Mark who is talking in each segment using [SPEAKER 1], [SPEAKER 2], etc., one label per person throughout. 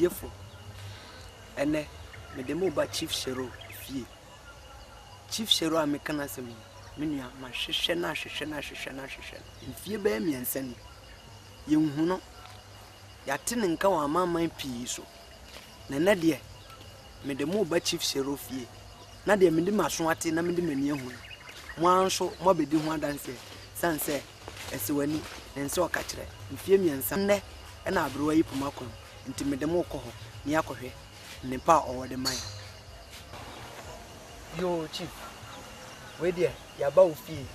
[SPEAKER 1] etiefo ene me de mo ba Chief Shero fie Chief Shero amekana sem menua ma hwehwe na mfie ba emiensa ni yenhu no yate ne nka wa amaman pii so na de me de mo ba Chief Shero fie na de me de maso ate na me de mani ehu mo anso mo bedi ho adanse sanse esiwani ense okakire mfie miensa ne na abro yi pumakon nti me de mo ko ho ni akohwe nipa owode man yo Chief we dia ya ba ofie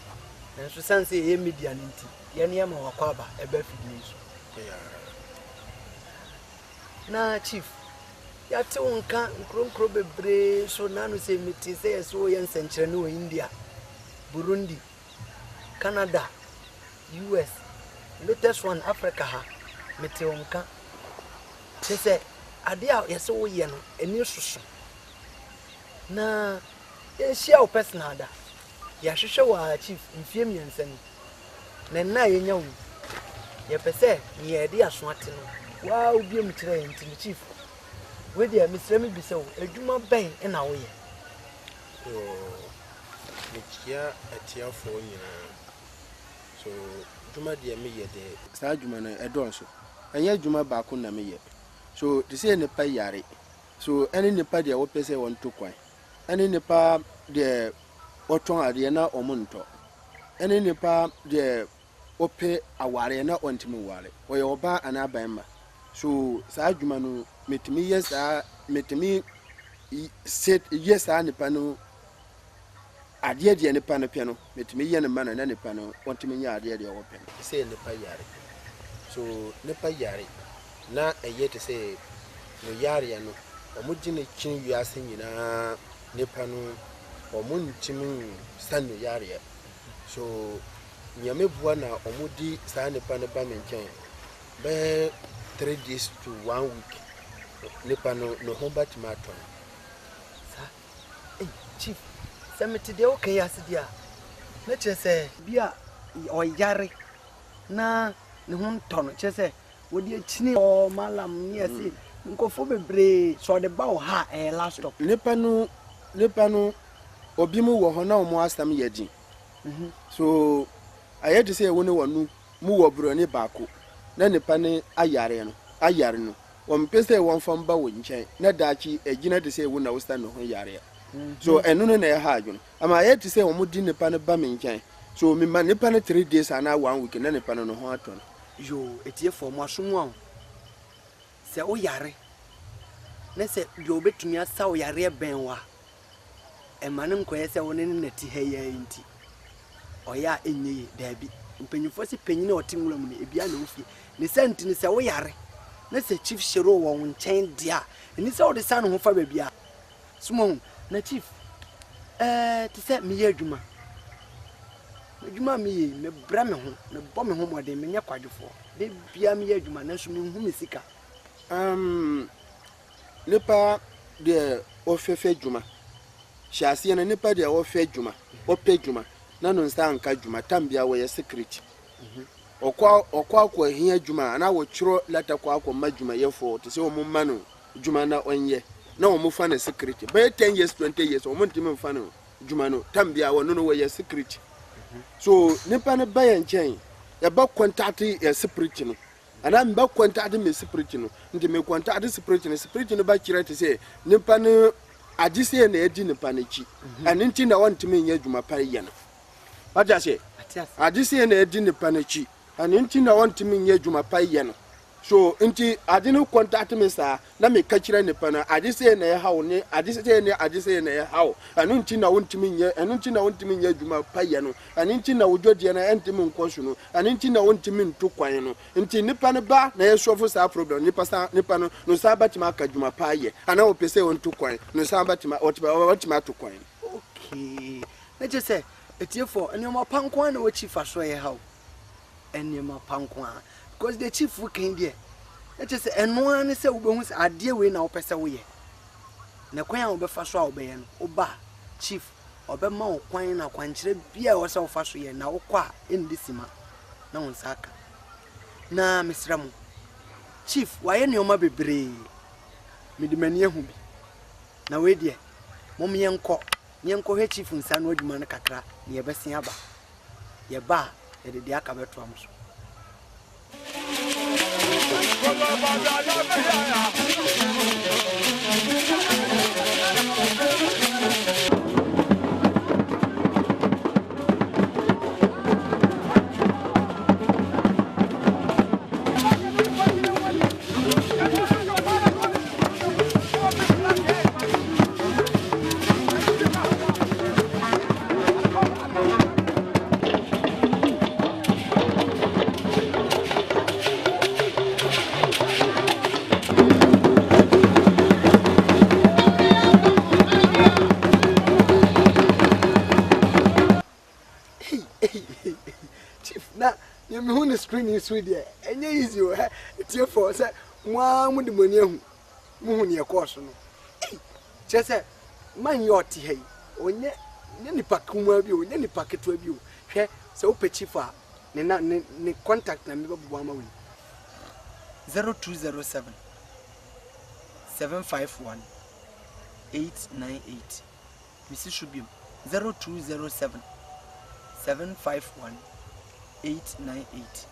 [SPEAKER 1] nanso sanse ye media nti ye ne ma wakwaba ebe fidie so na Chief ya te wonka nkro bebre so nanu se meti se so ye nsenkyere ne wo India Burundi Canada US latest one Africa ha meti wonka se ade a ye se wo ye no eni soso na ye share o personal da ya hwehwe wa Chief mfie miensa ni na ye nya wo ye pese ye de aso ate no wa obi em kire ye nti Chief we dia misre mi bisa wo adwuma ben na wo ye
[SPEAKER 2] mekia atiafo nyina so dwuma dia me ye de saa dwuma no edonso anya dwuma ba ko na me ye so de se ne pa yare so ene ne pa dia wo pese won to kwan ene ne pa de oton ade na omunto ene ne pa de ope aware na ontimi ware wo ye oba anaban ma so saa dwuma no metimi yesa metimi set yesa ne pa no ade de ne pa no pe no metimi ye ne ma na ne pa no ontimi nya ade de wo pe se ne pa yare so ne pa yare na eye te se no yare no omugine kin wiase nyina ne pa no omuntimi sanu yare so nyame bua na omudi saa ne pa ne ba menchen be 3 days to 1 week nipa no homba tomato
[SPEAKER 1] sa Chief semeti de okay asidia na chese bia oyare na ne ho ntono chese wodi achini o malam ni ase nkofo bebre so de ba o ha last stop
[SPEAKER 2] nipa no obi mu wo ho na o mo asam yedi so ayedi se wo ne wonu mu wo bro ni baako na nipa ne ayare no won pese won fam ba wo nchen na daachi agina de se wo na wo sta no ho yare so enu no na ya ha adwon ama ayedi se wo mu di nipa ne ba me nchen so mi ma nipa ne 3 days ana 1 week na nipa no ho aton
[SPEAKER 1] yo etie for mo asomu a se wo yare na se yo betumi asa wo yare benwa emanem koye se wo ne nati ha ya nti oya enye dabi mpanyufo si panyine otimula mu ne ebia na ofie ne senti ne se wo yare na se Chief Shero wo nchen dia ni se wo de san ho fa babia sumo na Chief ti se me ye adwuma me bra me ho me bo me ho mode me nya kwadwofo de bia me ye adwuma na so me hu me sika
[SPEAKER 2] nipa de ofefe adwuma hyase na nipa de ofe adwuma ope adwuma na no nsa anka dwuma tambia wo ye secret okwa hia dwuma na wo chiro lata kwa madwuma yefo to se wo mma no dwuma na onye na wo mfa na secret by 10 years 20 years wo ntimi mfa no dwuma no tambia wo no wo ye secret so nipa ne ba yen ya ba contact ya secret no ana mba contact me secret no ndi me contact secret no ba kire te se nipa ne adise na edi nipa ne chi ani nti na wontimi nya dwuma pa ye no aja se adise na edi nipa ne chi ani nti na wontimi nya dwuma pa ye no so nti ade no contact me sa na me ka kire nipa na adise na ye hawo ne adise na ye hawo ani nti na wontimi nya dwuma pa ye no ani nti na wodwodie na entimi nkoso no ani nti na wontimi nto kwan no nti nipa ne ba na ye sofo sa problem nipa no sa batima ka dwuma pa ye ana wo pese wonto kwan no sa batima otima to kwan
[SPEAKER 1] okay na je say etiefo enioma pankwan na wo Chief aso ye hawo enioma pankwan because the Chief can there na je say eno an se wo be hu ade we na wo pese wo ye na kwan wo be fa so a wo be ye no wo ba Chief obema wo kwan na kwankire bia wo se wo fa so ye na wo kwa endi sima na won saka na misramu Chief waye ne oma bebre mede mani ahu bi na we de mom yenko he chief nsa no adwuma no kakra ne yebɛsen aba yeba yede de aka beto am so screen is with you, and you easy, it's your force. One with the money, moon your course. Just say, mind your tea, or any pack will you, any packet will you. So, Pechifa, ne contact number 0207 751 898. Mrs. Shubium 0207 751 898.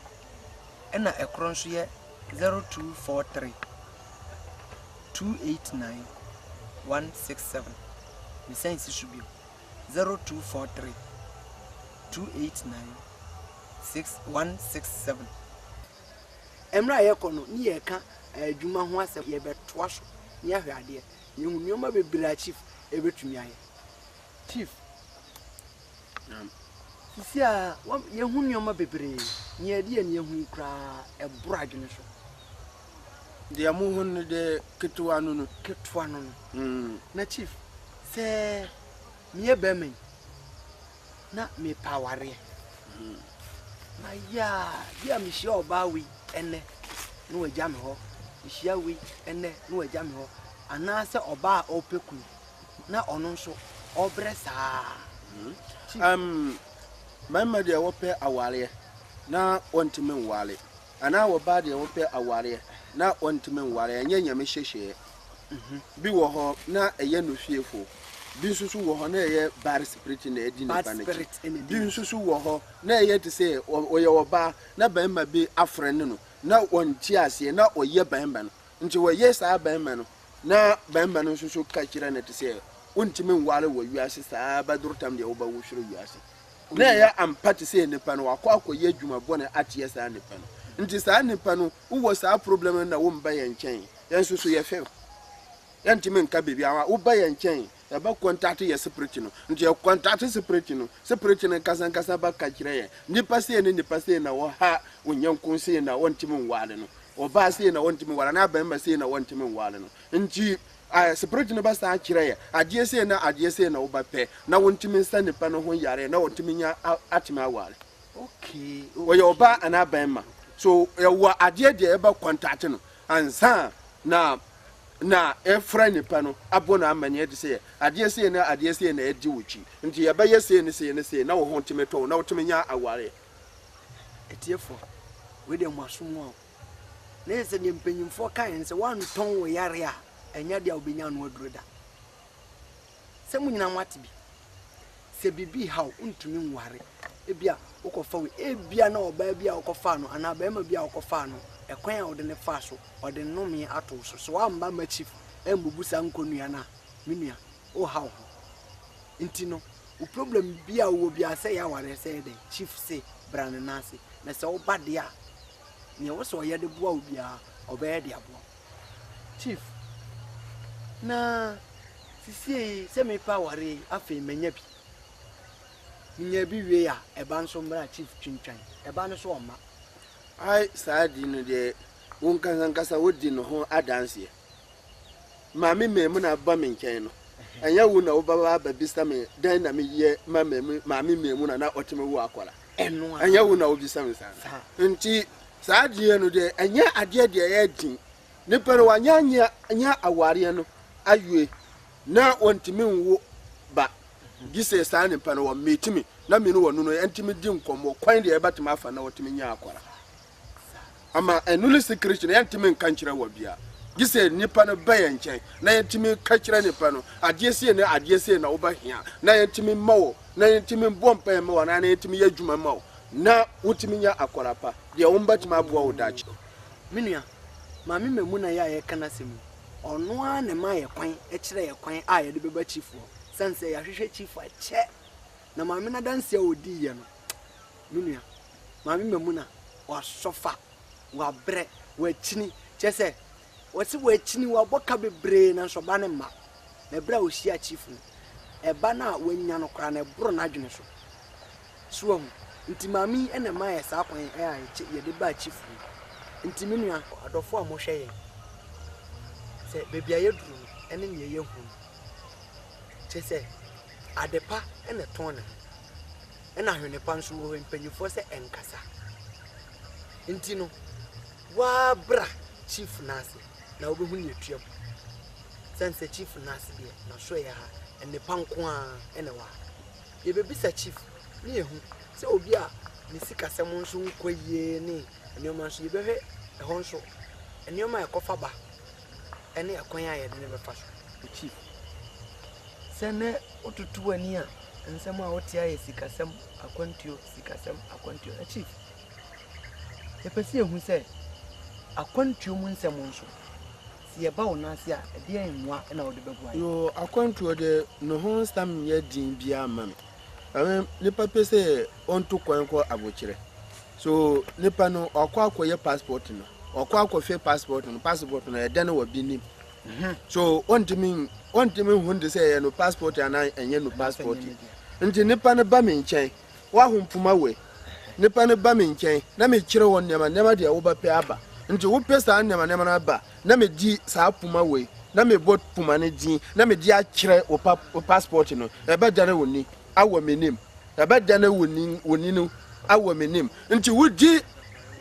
[SPEAKER 1] And a crunch here 0243 289 167. Mrs. Shubium 0243 289 167. Emra yekono ni yeka adwuma ho asem ye betoa so ni ahwade ye hunnioma bebira chief ebetumi aye chief sia ye hunnioma bebire ni ade ni ehun kra ebro adwene so
[SPEAKER 2] de amuhun de ketwa no
[SPEAKER 1] na chief se me be men na me paware na ya mi shi oba wi ene no wagya me ho ihia wi ene no wagya me ho anase oba opeku na ono nso obresa
[SPEAKER 2] mama de wope aware na ontime nwale ana wo ba de wope aware na ontime nwale anya nyame hyehye bi wo ho na eye no fiefo bi nsusu wo ho na eye bar spirit na edi ne ba na bi nsusu wo ho na eye te se oye oba na ba ma bi afre ne no na wonti ase na oye ban ban nti woye saa ban ban no na ban ban nsusu ka kira na te se wontime nwale wo wiase saa ba durtam de wo ba wo hwuru wiase na ya ampati se nipa no akwa adwuma bone atie saa nipa no nti saa nipa no wo saa problem na wo mba ye nchen yansusu ye fe yantime nka bebi awa wo ba ye nchen ya ba contact ye spirit no nti ye contact spirit no kasa ba ka kire ye nipa se na wo ha wonyankun se na wontime nwale no oba se na wontime nwale na ba mba se na wontime nwale no nti spirit no ba sa kire ye adie se na wo ba pe na wontime nsa nipa no ho yare na wontime nya atime awale
[SPEAKER 1] okay
[SPEAKER 2] wo ye oba ana ba mma so wo adie de e ba contact no ansa na efra nipa no abona amanye de se adie se na edi wuchi nti ye ba ye se ne na wo ho ntime to na wontime nya awale
[SPEAKER 1] etiefo we de mwasomo na ese ne mpanyimfo kan se wan ton wo yare a enya dia obenya no adureda se munyina mwati bi se bibi haw untumi nware ebia ukofa we ebia na oba bia ukofa no ana ba ma bia ukofa no ekwan a ode ne fa so ode nnome ato so amba ma chief embubusa nkonua na menua o haw nti no o problem bia wo bia se ya ware se de chief se brane nase na se oba de a ne wo so ye de boa obia oba de abo chief na sisi se me pa ware afi menya bi nya bi we ya eba nso mra chief twintwan eba no so oma
[SPEAKER 2] ai saadi no de wonkankasa wodi no ho adanse maame memu na ba me nkyɛn no anya wo na wo baba babisa me dan na me ye maame memu na otime wo akwara
[SPEAKER 1] eno
[SPEAKER 2] anya wo na wo bisa me sana nti saadi no de anya ade de ya din ne pero wanya aware no ayue na wontime wo ba gise saa ne pa no wo metimi na me no wo no entime di nkomo kwan de e batime afa na wotime nya akwara ama enuli secret no yantime nka nkyere wa bia gise nipa no bayan nkyɛn na yɛntimi ka kyerɛ nipa no adeɛ sie na wobɛhia na yɛntimi mawo na yɛntimi bɔmpa mawo na yɛntimi yɛ adwuma mawo na wotimi nya akɔrapa deɛ wombatimi aboa wo daakye
[SPEAKER 1] menua maame mamu na yɛ kana sɛm ɔno a ne ma yɛ kwan kyerɛ yɛ kwan a yɛde bɛba chiefo sanse yɛhwehwɛ chief akyɛ na maame na danse a odi yɛ no menua maame mamu na wasɔfa wabrɛ wakyini kyɛ sɛ wɔsi wakyini wabɔka bebree na nso ba ne ma na bra ohyia chief no ɛba na wanya no kora na ɛboro na adwene so so nti maame ene ma yɛ saa kwan yɛde ba chief no nti menua adɔfo a mohwɛ yɛ sɛ bebi ayɛ duru ene ne yɛ hu kyɛ sɛ adepa ene ton ne ena hwene pa nso wɔ mpanyifo sɛ enkasa nti no wa bra chief nase na obehu ne tuam sense chief nase de na so yɛ ha ene pa nko a ene wa ye bebisa chief ne ehu sɛ obi a ne sikasɛm nso nkoyie ne nneɛma nso ye behwe ɛhɔ nso nneɛma ɛkɔfa ba ene akwan a yɛde ne bɛfa so chief sɛ ne otutu ani a nsɛm a wote ayɛ sikasɛm akwantuo chief yɛpɛsɛ ehu sɛ akwantuo mu nsɛm nso si yɛba wo nase a ɛde enwa na wode bɛboa
[SPEAKER 2] yo akwantuo de no ho nsɛm yɛ din bia ma me nipa pɛsɛ onto kwan kɔ abokyerɛ so nipa no ɔkɔ akɔyɛ passport no ɔkɔ akɔfɛ passport no ɛda no wɔ bi nim so ontimi hunde sɛ yɛ no passport ana ɛnyɛ no passport nti nipa no ba me nkyɛn wa hompuma we nipa no ba me nkyɛn na me kyerɛ won nneɛma de wo ba pɛ aba nti wo pɛ saa nneɛma no aba na me di saa puma we na me bot puma no din na me di akyerɛ wo passport no ɛbɛ da no woni awɔ menim ɛbɛ da no woni no awɔ menim nti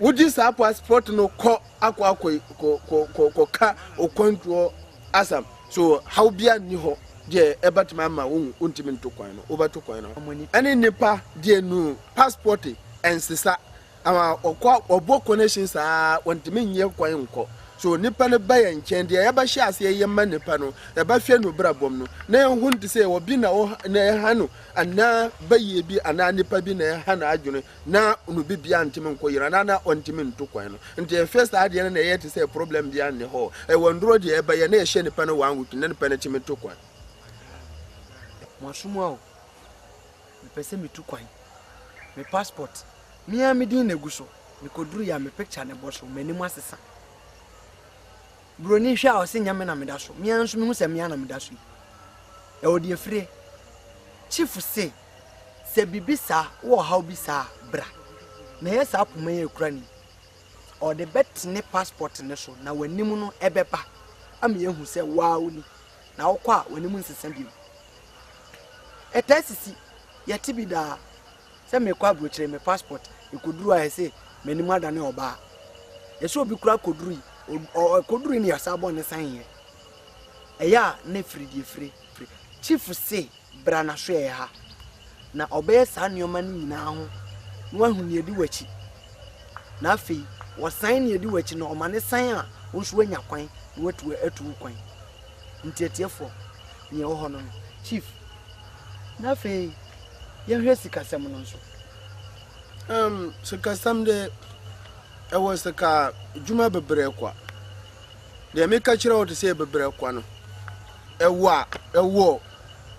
[SPEAKER 2] wodi saa passport no kɔ akɔ ka okwantuo asam so how bia ni ho de ebatma ma wo ontimi ntokwan no obato kwan no ene nipa de no passport ensisa ama obɔ connection saa ontimi nye kwan nkɔ so nipa ne ba yɛ nkyɛn de yɛba hye ase yɛ ma nipa no yɛba hwɛ no brabom no na ɛho nte sɛ obi na ɛha no ana bayie bi ana nipa bi na ɛha na adwene na no bibia ntimi nkɔ yira na ontimi ntokwan no nti first ade na yɛ te sɛ problem bia ne hɔ ɛwɔ ndoro de ɛba yɛ na yɛ nipa no wan week na nipa ne timi tokwan
[SPEAKER 1] masumu a mepɛsɛ metu kwan me passport mia me din na guso me koduru ya me picture ne boso m'anim asesa broni hwa o se nyame na meda so mia nso me hu se mia na meda so e odi efire chief se bibisa wo haw bisa bra na yesa apoma ye kura ni o de bet ne passport ne so na wanim no ebeba am ye hu se waaw ni na wo kwa wanim nsesa bi etasisi yati bi da se me kwa brochire me passport e koduru a se m'anim adane oba e so obi kura koduru koduru ni asabo ne san ye eya ne free chief say bra na so ye ha na obeye sa nneoma ni nyina ho no ahu ne edi wachi na afi wo san ne edi wachi na o ma ne san a wo so anya kwan watu atu kwan ntietiefo ne wo ho no chief na afi ye hwe sikasem no so
[SPEAKER 2] sikasem de ewo sika juma bebre kwa de me ka kire wo te se bebre kwa no ewo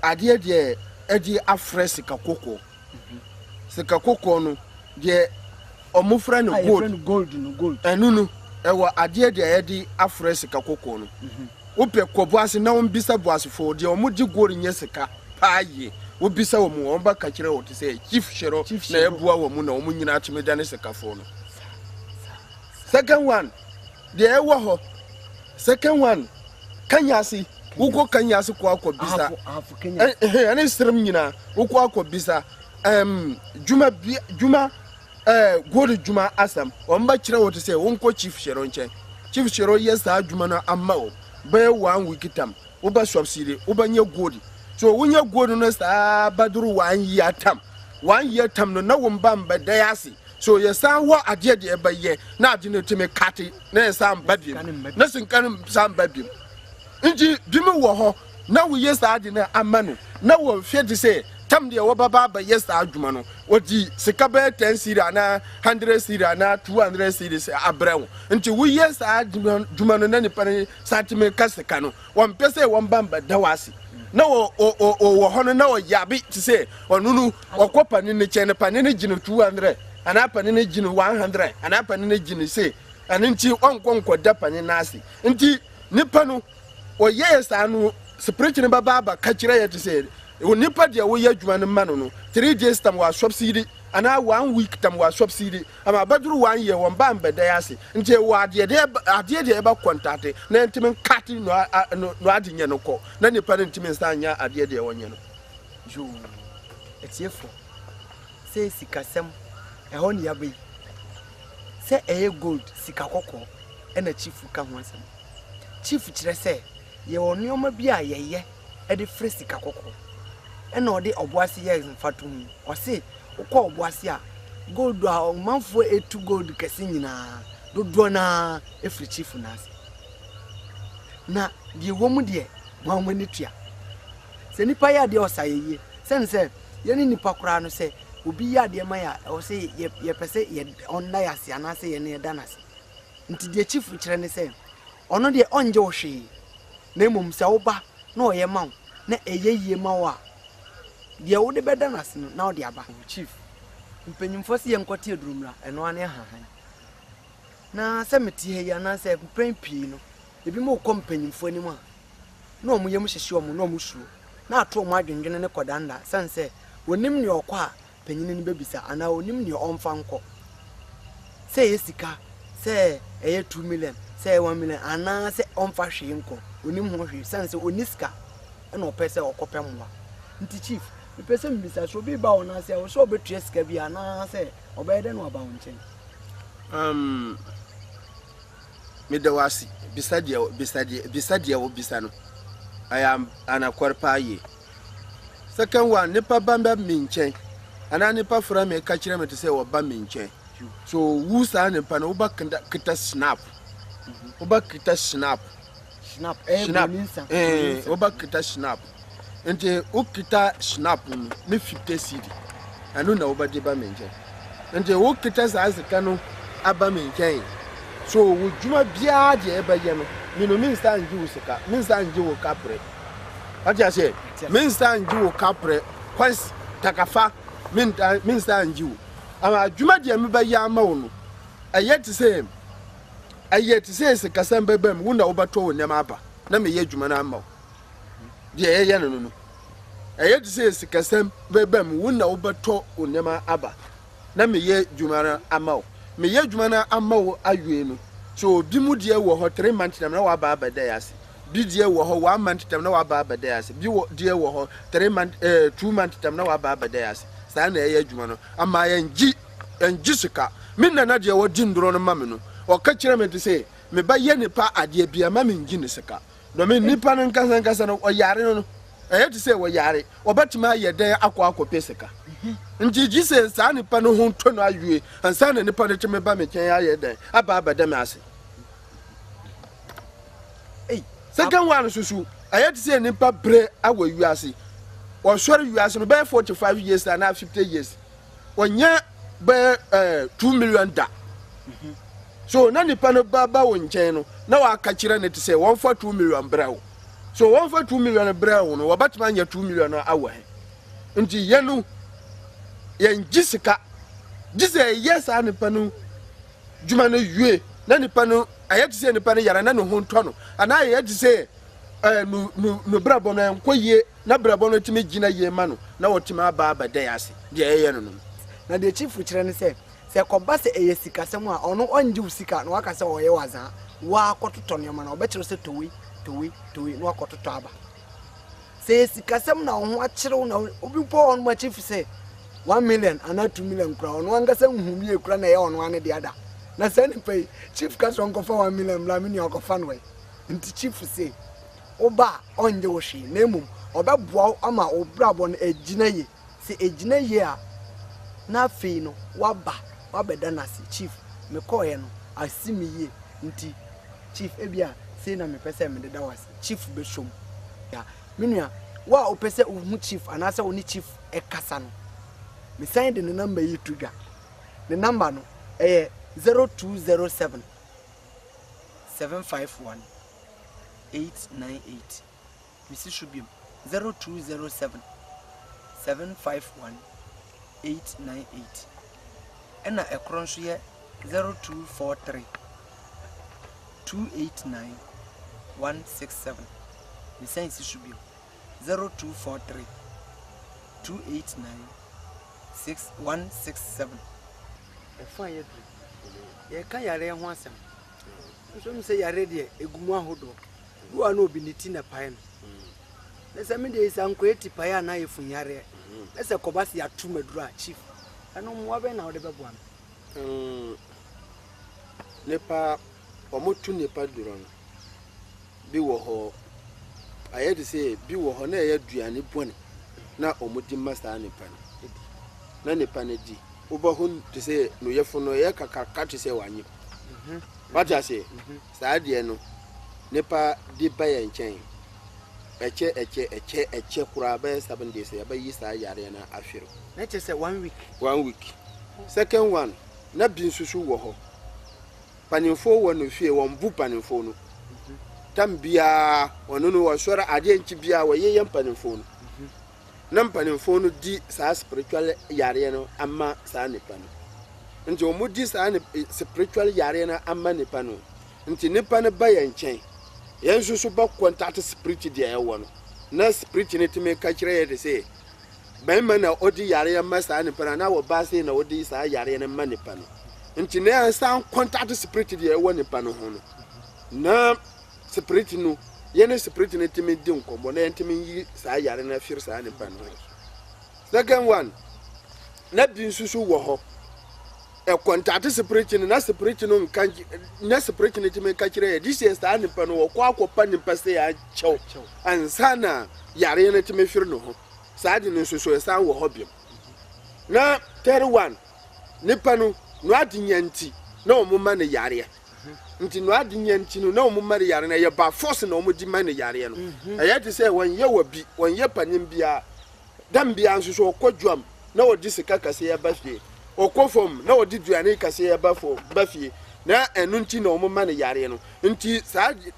[SPEAKER 2] ade de edi afre sika koko no de omufra no gold enunu ewo ade de edi afre sika koko no wo pe kobo ase na won bisa boasefo de omudi gold nye sika paaye wo bisa wo mu won ba ka kire wo te se chief shero na ebua wo mu na wo mu nyina atime ne sika fo no. Second one, the ewo. Second one, Kanyasi, uko Kanyasi kwa bisa. Ani strum nyina, uko kwa bisa. Juma gold Juma asam. Omba chira wote se wonko chief shero nche. Chief shero yesa Juma na amao. Be 1 week tam. Uba subsidy, uba nye gold. So when you gold no sa baduru 1 year tam. 1 year tam no na wombamba dayasi. so yes san wa ade de eba ye na ade no timi kate na san babim na sinkan san babim nti bimi wo ho na wo yes ade na amano na wo hwe de say tam de wo baba ba yes adwuma no odi sika be 10 siri na 100 siri na 200 siri abrewo nti wo yes adwuma no na ni pare satime kasika no wo mpese wo mbamba dawasi na wo hono na wo yabe ti say onunu okopa ni ne chene pa ni gine 200 ana pa ni gine 100 ana pa ni gine say anenti onkonko da pa ni nasi nti nipa no o yes anu spiritual baba ka kire ya ti say nipa dia wo yadwuma no mano no 3 days tam wa subsidy ana 1 week tam wa subsidy ama baduru 1 year won ba mbeda yase nti wo ade de eba contact na ntimi kati no adinye no ko na nipa ntimi nsanya ade de wonye no
[SPEAKER 1] jo etiefo se sikasem ho ne yabe se eye gold sika kokko na chief ka ho asem chief kire se ye onoma bi a yeye e de free sika kokko ena ode oboase ye mfatum o se ukọ oboase a gold a manfo etu gold kese nyina dodo na efri chief nase na die womu de mamani tua se nipa ya de osayeye sense ye ni nipa kura no se obi ya de ma ya o se ye pese ye onna ya se ana se ye ne danase nti de chief kire ne se ono de onje wo hwe na emom se wo ba na oye mawo na eyeye mawo a de wo de beda nase no na wo de aba chief mpanyimfo se ye nkote edurumra eno ane hahan na se metie ya na se mpran pii no ebi mo kom mpanyimfo ani mu a na omo yem hyehye omo na omo suro na ato omo adwendwene ne kodanda sense wonim ne okọ a panyine ni bebisa ana wonim ne omfa nko se yesika se eye 2 million se 1 million ana se omfa hwe nko wonim ho hwe sense oniska na opese okopemwa nti chief pese mbisa so bi ba ona se wo so obetua sika bi ana se obede no aba wonchen
[SPEAKER 2] medawasi bisadia wo bisano I am anakwarpaye second one nipa bamba minchen ana nipa fra me ka kire me to say wo ba minchen so wu sa nipa no ba kita snap oba kita snap oba kita snap ente o kita snap me 50 cedi anu na oba de ba minchen ente o kita sa azika no aba minchen so wo juma bia de e ba ye no mino minsta nji wo sika minsta nji wo kapre atia se minsta nji wo kapre kwans takafa minsta nji wo ama juma de me ba ya ma wo no ayeti se sika san bebem wo na wo ba to wo nem aba na me ye juma na ama wo de ye no ayeti se sika san bebem wo na wo ba to wo nem aba na me ye juma na ama wo me ye dwuma na amawo awie no so bi mu de wo ho 3 months na wa ba abeda yase bi de wo ho 1 month tam na wa ba abeda yase bi de wo ho 3 months 2 months tam na wa ba abeda yase sa na ye dwuma no ama yanji sika min na de wo di ndoro no mame no o ka kire me to say me ba ye nipa ade bia ma me ngi ne sika no me nipa no nkasa no o yare no e to say wo yare obatima ye den akwa pesika nji jise sa nipa no ho to no awie ansa na nipa no teme ba me ken aye den aba abada me ase second one susu aye to say nipa bre awa wiase o sori wiase no be 45 years and 50 years onya be 2 million da so na nipa no ba wo nchen no na wa ka kire ne to say 142 million brawo so 142 million brawo no wabatma nya 2 million awa he nti yenu yen jisika jise yes anipa no djuma no yue na nipa no ayati se nipa no yara na no honto no ana ayati se no brabo no enkoye na brabo no timi gina ye ma no na wotima aba abada yase de eye no
[SPEAKER 1] na de chief kire ne se koba se eye sika sem a ono onje usika no aka se oye waza wa akototo ne ma na obekire se towi no akototo aba se sika sem na ho akire na obi po on ma chief se 1 million and 2 million kura ono angasa nhumie kura na ye ono ane de ada na se ni pay chief ka so nkofa 1 million bla mini okofa no nti chief se oba onje wo hwe na emum obeboa ama obrabo no ejina ye se ejina ye a na afei no waba wabeda nasi chief me call ye no asimi ye nti chief ebia say na me pese me deda was chief be shom ya menua wa o pese o chief anasa oni chief e kasa no me sign the number yi tuga the number no 0207 751 898 Mrs. Shubium 0207 751 898 and a cronso 0243 289 167 Mrs. Shubium 0243 289 167 fire ye ka yare ho asem so me say yare de egumu ahodo wo ana obi niti na pae no na se me de isanko eti pae na yefunyare na se kobasi atu maduru a chief ano mo abe na wo de bebo am
[SPEAKER 2] nepa omotu nepa duro no bi wo ho aye de say bi wo ho na ye duane bone na omodi master nepa no na nepa na di ubahun to say no yefuno ye kakaka to say wanyi what I say sa de no nepa di ba ye nchen eche kura ba 7 days ya ba yi sa yare na afiro
[SPEAKER 1] na che say 1
[SPEAKER 2] week second one na bi nsusu wo ho panimfo wo no fie wo mbu panimfo no tambia ono no wo sora ade nchi bia wo ye panimfo no na panimfo no di sa spiritual yare no amma sa nepa no nti o mudi sa spiritual yare na amma nepa no nti nepa no ba ye nchen yensusu ba contact spirit dia ye wo no na spirit ne timi ka kire ye de say ben na odi yare amma sa nepa na wo ba say na odi sa yare na amma nepa no nti ne san contact spirit dia ye wo nepa no ho no na spirit no yene spirit ne timi di nkombo na yentimi yi sa yare na fir sa nepa no second one na bi nsusu wo ho e contact spirit no na spirit no nkan na spirit ne timi ka kire this is sa nepa no wo kwa akopa nepa se ya chew ansana yare ne timi fir no ho sa di nsusu e sa wo ho biem na third one nepa no adi nyanti na o mumma ne yare nti no adi nyanti no na o mumma ne yare na ye ba force na o mudi man ne yare no e te say won ye wabi won ye panim bia dam bia nsusu okwadwam na odi sika kase ya bafie okofom na odi duane kase ya bafie na enu nti na o mumma ne yare no nti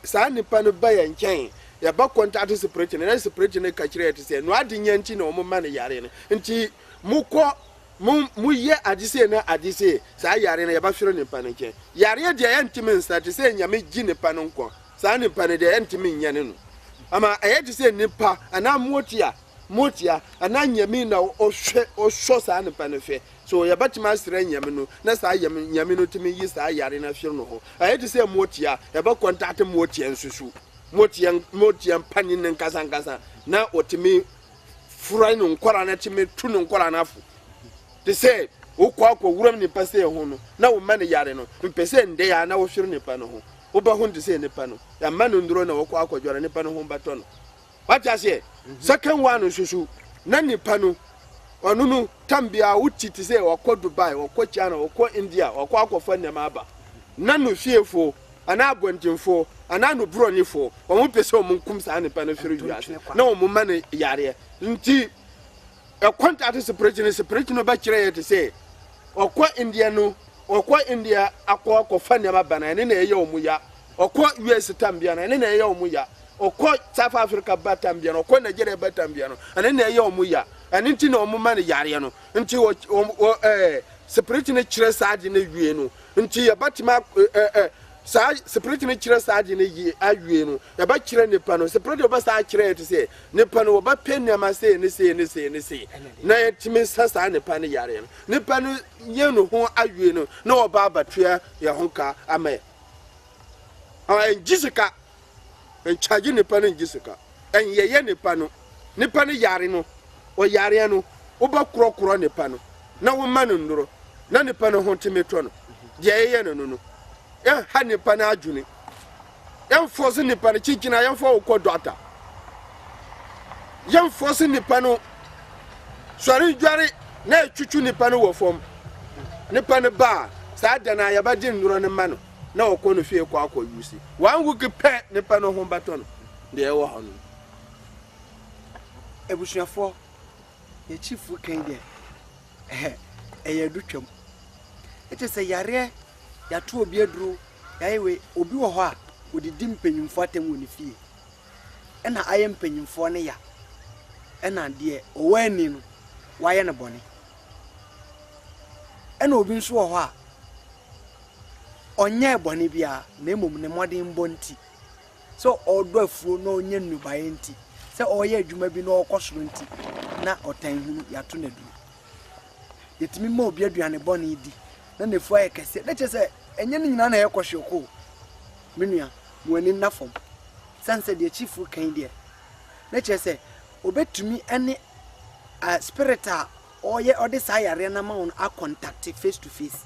[SPEAKER 2] sa nipa no ba ye nchen ya ba contact spirit na spirit ne ka kire te say no adi nyanti na o mumma ne yare no nti mukọ mu ye adise na adise sa yare na ya ba firo ne panenke yare de ya ntimi nsa te se nyame gi ne panonko sa ne pane de ya ntimi nyane no ama aye te se nipa ana motia ana nyame na ohwe sa ne panefe so ya batima sira nyame no na sa nyame no timi yi sa yare na firo no ho aye te se motia ya ba contact motia nsusu motia panin nkasa na otimi fura no nkora na timi tu no nkora na afu te say o kwa wuram ni pase ho no na wo man yare no mpese nde ya na wo hwere ni pa no ho wo ba ho ndise ni pa no ya man nduro na wo kwa jora ni pa no ho bato no what I say second one susu na ni pa no onu no tambia wuti te say wo kwa Dubai wo kwa China wo kwa India wo kwa akofo ne maba na no fiefo ana abontimfo ana no bronifo wo mo pese wo nkum sa ni pa no hwere wiase na wo mo man yare nti a contact spirit no ba kire ye te say okwa India akwa fanya mabana ne na ye omuya okwa US tambia na ne na ye omuya okwa South Africa batambia no okwa Nigeria batambia no ane na ye omuya ane nti na omuma ne yare no nti spirit ne kire saade na wie no nti ya batima sa spirit ne kire saade na yi awie no ya ba kire ne pa no spirit oba sa kire te say ne pa no oba penna ma say ne say na yetimi sasa ne pa ne yare no ne pa no ye no ho awie no na oba abatua ya honka ama Jessica en charge ne pa no Jessica en ye ne pa no yare no o yare no oba krokro ne pa no na wo ma no nduro na ne pa no ho timeto no de ye no ya ha nipa na adwune ya force nipa na chinkina ya fo ko doctor ya force nipa no sori dware na etwutwu nipa no wo fom nipa ne ba saa da na ya ba di nnuro ne ma no na okọ no fie kwa akọ yusi 1 week pe nipa no ho bato no de e wo ho no
[SPEAKER 1] ebusuafo ye chief kan de eye dutwam ete se yare ya to obi aduro yaewe obi wo ho a odidi mpanyimfo atem woni fie ena aye mpanyimfo ne ya ena de owani no waye ne bone ena obi nso wo ho a onye bone bia na emom ne modern bonti so odo afuo no onye nubaye nti se oye adwuma bi no okosoro nti na otan hunu yato na du yetimi ma obi aduane bone di na nefu aye kese na che se enye ne nyina na ye kohweko menua wani nafom sanse de chief kan de na che se obetumi ene a spirit a oye ode sa yare na ma on a contact face to face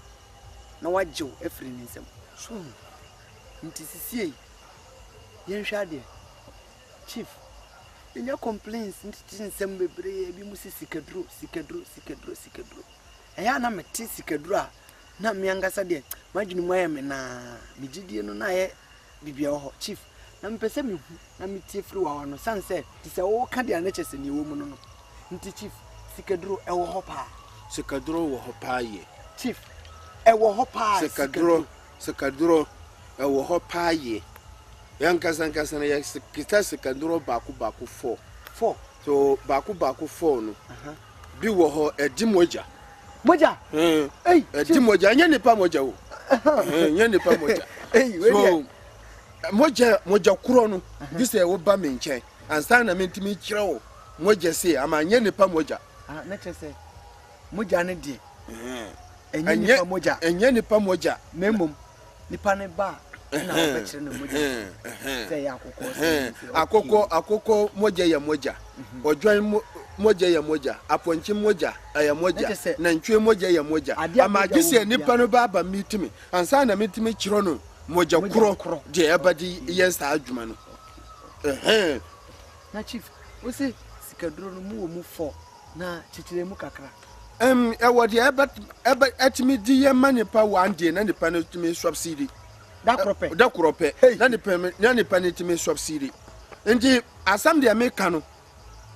[SPEAKER 1] na wajo efri nsem so nti sisie yen hwa de chief enya complaints nti nsem bebre bi musi sikadro eya na meti sikadro a na miangasa de majunu moye me na migidie no na ye bibia ho chief na mpese me hu na meti free wa no sanse ti se wo ka de na chese ni wo mu no nti chief sikadro e wo ho pa
[SPEAKER 2] sikadro wo ho pa ye
[SPEAKER 1] chief e wo ho pa
[SPEAKER 2] sikadro e wo ho pa ye yankasa na ya kita sikadro baku 4 so baku 4 no bi wo ho edi moja edi moja nya nipa moja wo nya nipa moja so moja kuro no bi se wo ba me nchen ansa na mentimi kire wo moja se ama nya nipa moja
[SPEAKER 1] na chese moja ne die enya
[SPEAKER 2] nipa moja
[SPEAKER 1] memom nipa ne ba na obekire ne moja se ya
[SPEAKER 2] akoko moja ya moja odwan moja ya moja aponchi moja ya moja na ntwe moja ya moja ama gise nipa no baba mitimi ansa na mitimi kiro no moja kuro de abadi yensa adwuma no
[SPEAKER 1] na chief we say sikadro no mu 4 na chichire mu kakra
[SPEAKER 2] ewo de eba atimi di ye manipa 1 day na nipa no timi subsidy da krope na nipa ne timi subsidy nti asam de America no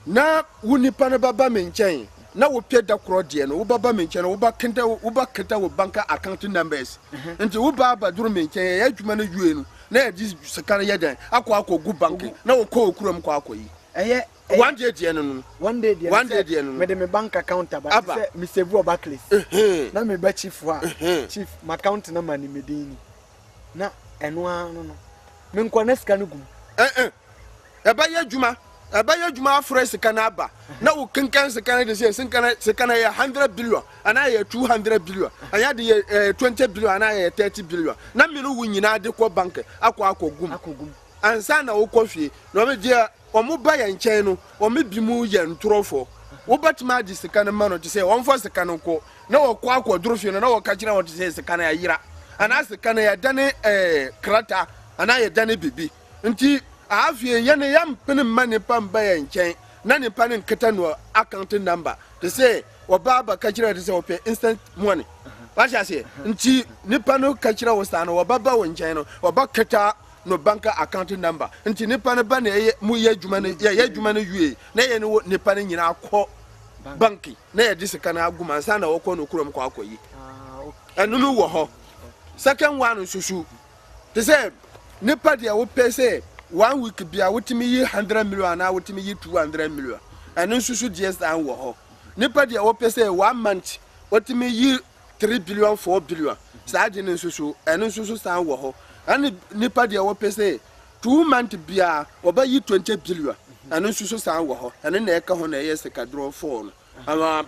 [SPEAKER 2] na wunipa no baba menchen na wo pie da kro de no wo baba menchen no wo kenta wo bank account numbers nti wo baba duru menchen ya adwuma no yue no na ya di sekana ya dan akọ gu bank na wo ko okuram kwa akoyi
[SPEAKER 1] eye
[SPEAKER 2] 1 day de no
[SPEAKER 1] 1 day no me de me bank account aba say me save o backless na me ba chief wa chief my account number ni medini na eno ano no me nkwa na sika no gum
[SPEAKER 2] eba ya adwuma afre sekana aba na wo kenkan sekana de say sekana ya 100 billion ana ya 200 billion anya de 20 billion ana ya 30 billion na me no wo nyina de ko bank akọ gum ansa na wo kofie no me dia omo ba ya nchen no omo bimu ye ntorofo wo batima di sekana ma no te say won fo sekana ko na wo kọ akọdorofie no na wo ka kira wo te say sekana ya yira ana sekana ya dane krata ana ya dane bibi nti afie ye ne yam pene mane pamba ya nchen na ne panin keta no account number te say wo baba ka kira te say wo pay instant money ba sha say nti ne pano ka kira wo sta no wo baba wo nchen no wo ba keta no bank account number nti ne pano ba na ye mu ye adwuma no ye adwuma no yue na ye ne pano nyina akọ banki na ye disika na aguma sa na wo kọ no kurom kwa akoyi enu no wo ho second one susu te say ne pa dia wo pay say 1 week bia wotimi yi 100 million na wotimi yi 200 million enu susu DS an wo ho nipa dia wo pese 1 month wotimi yi 3 billion 4 billion saadi ne susu enu susu san wo ho ani nipa dia wo pese 2 month bia wo ba yi 20 billion enu susu san wo ho enu na eka ho na ye sekadro 4 ama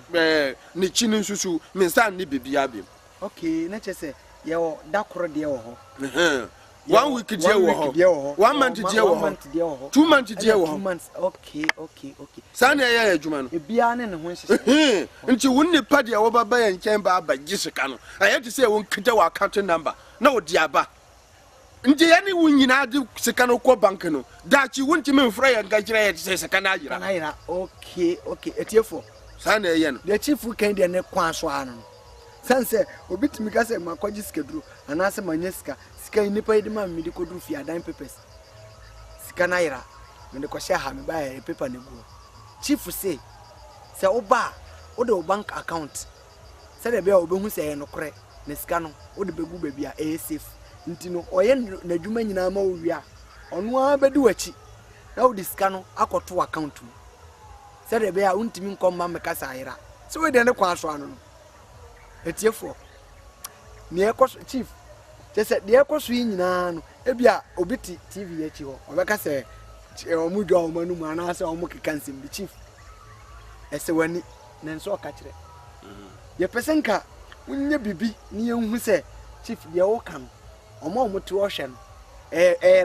[SPEAKER 2] ni chini susu minsan ni bibia bi
[SPEAKER 1] okay na chese ye wo dakoro de wo ho
[SPEAKER 2] 1 week dear wo 1 month dear wo 2 months dear wo
[SPEAKER 1] 2 months okay
[SPEAKER 2] sana ya adwuma no
[SPEAKER 1] ebia ne ho hye
[SPEAKER 2] nti wonni pa dia wo baba ya nchen ba abagisika no ayeti say won kita wa account number na wo dia ba nti yani wunyina de sika no ko bank no dachi wonti me mfra ya ngajira ya say sika na ayira
[SPEAKER 1] okay etiefo
[SPEAKER 2] sana ya no
[SPEAKER 1] the chief kan de ne kwa so ano Sanse obi timi ka se makwaji skedru anase manyesika sika nipa yedi ma midi kodru fi adan papers sika na yira me de ko share ha me ba e paper ne go chief say se oba o de bank account se de be obehu se ye no kore ne sika no o de begu ba bia e safe ntino oye na dwuma nyina ma owi a ono a bedi wachi na o de sika no akoto account mu se de be a untimi nkomma me kasa yira se we de ne kwa so ano no etiefo ne ekos chief tese de ekos yi nyina no ebia obiti tv ya chi ho obeka se omudwa omanu mu ana se omukeka nsem bi chief ese wani nenso oka kire ye pesenka unye bibi ni enhu se chief de wo kan omote wo hwe no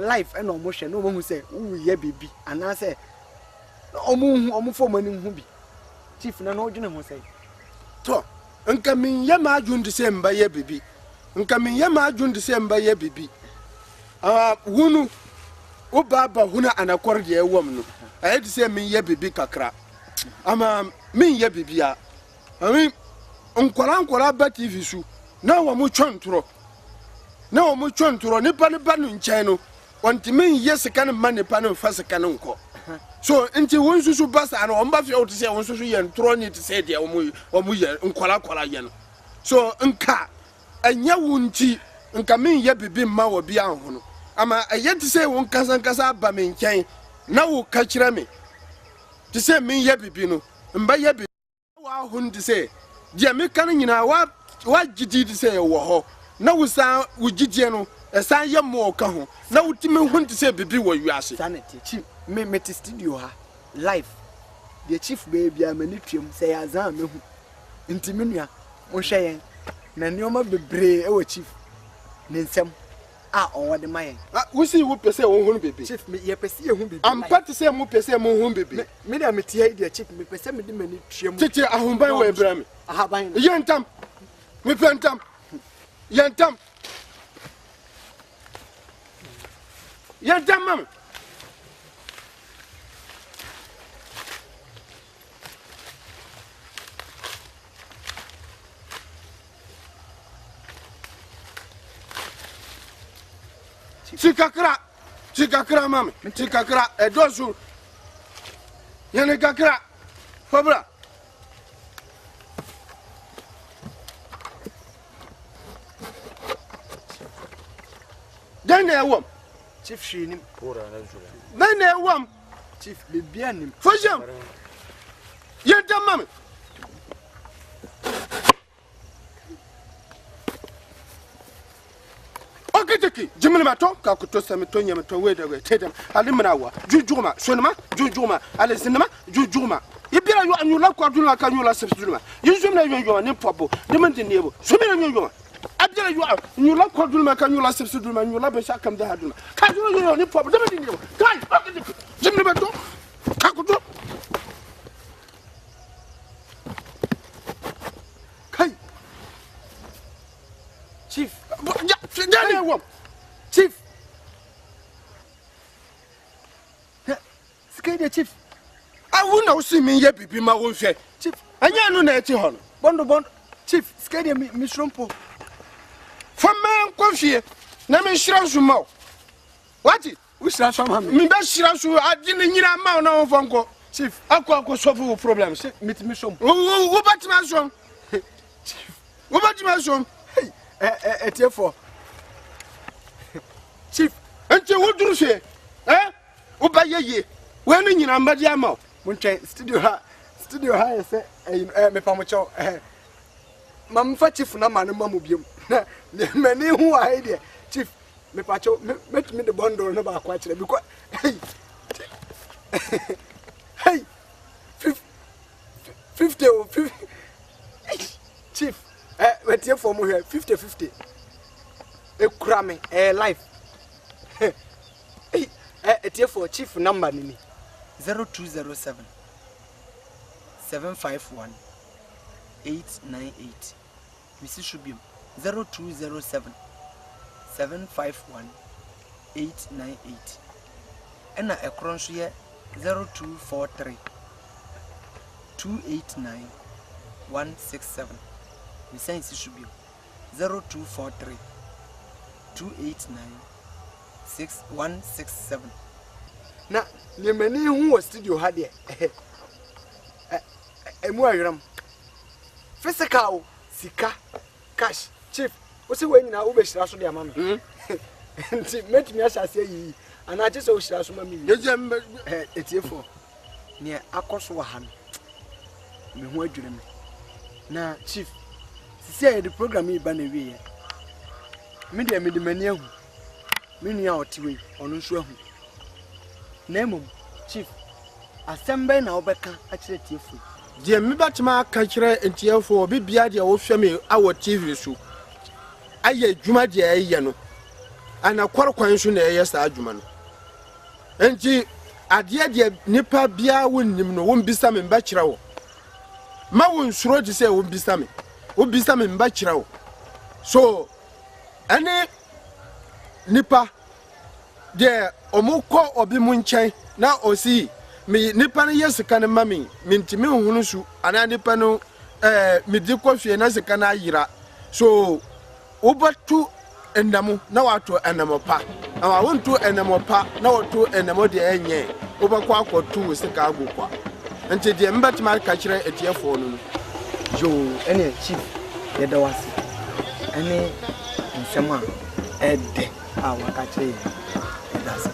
[SPEAKER 1] life e na omo hwe no omo se wu ye bibi ana se omo fo mani hu bi chief na no odwene ho se
[SPEAKER 2] to nka min ye ma adwun de se mba ye bibi nka min ye ma adwun de se mba ye bibi wunu wo baba huna anakor de ewom no aye de se min ye bibi kakra ama min ye bibi a ami nkwara ba tv su na wo mu twontoro nipa ne ba no nchen no wanti min ye sika ne ma nipa ne fa sika ne nko so nti wonsusu basa no omba fi otu se wonsusu ye ntro ni te se de omu ye nkwala ye no so nka anya wunti nka min ye bibi ma wo bia ho no ama aye te se won kasa ba min nchen na wo ka kire me te se min ye bibi no mba ye bibi wa ho te se dia me kan nyina wa gidi te se wo ho na wo sa wo gidie no esan ye mo ka ho na wo timi ho te se bibi wo wiase
[SPEAKER 1] sanity chief me to studio ha live the chief baby amani twem say azan mehu ntimi nua mo hwe yen na neoma bebre e wo chief ne nsem a onwo de mayen
[SPEAKER 2] wo si wo pese wo hu bebe
[SPEAKER 1] chief me ye pese ye hu bebe
[SPEAKER 2] am pat se mo pese mo hu bebe
[SPEAKER 1] me na me tie the chief me pese me de mani twem
[SPEAKER 2] tete ahomban wo ebra me
[SPEAKER 1] ahaban
[SPEAKER 2] yentam me pentam yentam mam Chikakra mami chikakra edosu yene kakra fabra dene ewom
[SPEAKER 1] chief shinim
[SPEAKER 3] pora na jura
[SPEAKER 2] dene ewom
[SPEAKER 1] chief bebianim
[SPEAKER 2] fojam yentam mami okitiki jimini mato ka kuto sami to nyame to wede we tedem ali mnawa jujuma sonama jujuma ali sinama jujuma ibira yo anyula kwa dula ka nyula sebsuduma yuzumna yo ni popo ni mandi nebo sumina yo abira yo anyula kwa dula ka nyula sebsuduma nyula be shakam da haduna ka dula yo ni popo ni mandi nebo kai okitiki jimini mato ka kuto kai
[SPEAKER 1] chief
[SPEAKER 2] dane wo
[SPEAKER 1] chief skade chief
[SPEAKER 2] awu na usi min ye bibi ma wo hwe
[SPEAKER 1] chief
[SPEAKER 2] anya no na eti ho no
[SPEAKER 1] bondo chief skade mi shrompo
[SPEAKER 2] fama nkofie na me hira so ma wati
[SPEAKER 1] ushira so ma
[SPEAKER 2] mi be hira so adi ne nyira ma na wo fonko
[SPEAKER 1] chief
[SPEAKER 2] akọ solve problems
[SPEAKER 1] mitimi shom
[SPEAKER 2] wo batima so chief wo batima so
[SPEAKER 1] etiefo chief
[SPEAKER 2] enti wo duru hwe wo ba yeye we no nyina mbadi ama
[SPEAKER 1] muntwe studio ha yese me pamocho mam fa chief na ma no mamu biem na mani hu wa ide chief me pacho metimi de bondo no ba kwa kire because hey 50 chief wetie for mo here 50 ekura me life etie for chief number ni 0207 751 898 Mrs. Shubim 0207 751 898 ena ekron so ye 0243 289 167 me sense should be 0243 289 6167. Na le mani hu wo studio ha de emu ayeram physical sika cash chief wo se we nyina wo be hira so de ama me nti metumi ahase yi ana je so hira so ma me etiefo ne akoso wa ha me hu adwure me na chief sisi aye the program yi ba na wie ye me de me de mani ahu me nua otiwe onu nso ahu Nemo, chief, assemble na obeka akire tiefo.
[SPEAKER 2] Die me batima ka kire entiefo obi bia de wo hwe me awo TV so. Aye dwuma de aye no. Ana kwarkwan so na eye sa adwuma no. Enti ade de nipa bia wonnim no won bisa me mba kire wo. Ma won suro de se won bisa me. Wo bisa me mba kire wo. So ane nipa de omuko obi munchen na osi me nipa no yesika ne mami mintimi hunu su ana nipa no me di kofie na sika na yira so obatu enamo na wato enamo pa ama wonto enamo pa na wato enamo de enye obakwa akoto sika agokwa nti de mbatima ka kire etiefo no
[SPEAKER 1] yo ene chief ye da wasi ene nsema ede awaka kire that's